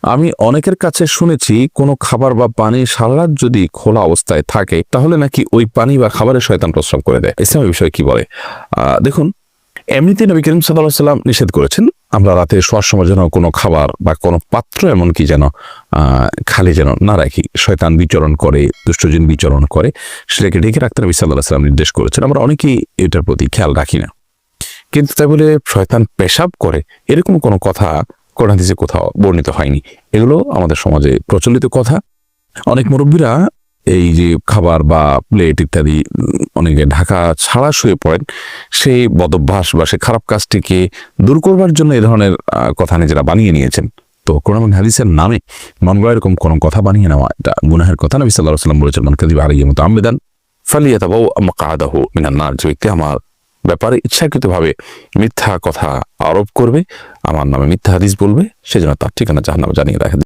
আমি অনেকের কাছে শুনেছি কোনো খাবার বা পানি সারা রাত যদি খোলা অবস্থায় থাকে তাহলে নাকি ওই পানি বা খাবারে শয়তান প্রস্রাব করে দেয়। ইসলাম এই বিষয়ে কি বলে? দেখুন, এমনিতে নবী করিম সাল্লাল্লাহু আলাইহি ওয়াসাল্লাম নিষেধ করেছেন আমরা রাতে শোয়ার সময় যেন কোনো খাবার বা কোনো পাত্র এমনকি যেন খালি যেন না রাখি। শয়তান বিচরণ করে, দুষ্টজিন বিচরণ করে, সেটাকে ঢেকে রাখতে নবী সাল্লাল্লাহু আলাইহি ওয়াসাল্লাম নির্দেশ করেছেন। আমরা অনেকেই এটার প্রতি খেয়াল রাখি না, কিন্তু তাই বলে শয়তান পেশাব করে এরকম কোনো কথা কোরআন হাদিসে কোথাও বর্ণিত হয়নি। এগুলো আমাদের সমাজে প্রচলিত কথা। অনেক মুরব্বীরা এই যে খাবার বা প্লেট ইত্যাদি অনেকে ঢাকা ছাড়া শুয়ে পড়েন, সেই বদভ্যাস বা সেই খারাপ কাজটিকে দূর করবার জন্য এই ধরনের কথা নিজেরা বানিয়ে নিয়েছেন। তো কোরআন এবং হাদিসের নামে মন গড়া এরকম কোনো কথা বানিয়ে নেওয়া এটা গুনাহের কথা। নবী সাল্লাল্লাহু আলাইহি ওয়াসাল্লাম বলেছেন, মান কাযিবা আলাইয়া মুতাআম্মিদান ফালিয়াতাবাওয়া মাকআদাহু মিনান নার। যে ব্যক্তি আমার ব্যাপারে ইচ্ছাকৃতভাবে মিথ্যা কথা আরোপ করবে, আমার নামে মিথ্যা হাদিস বলবে, সেজন্য তার ঠিকানা জাহান্নামে জানিয়ে রাখে।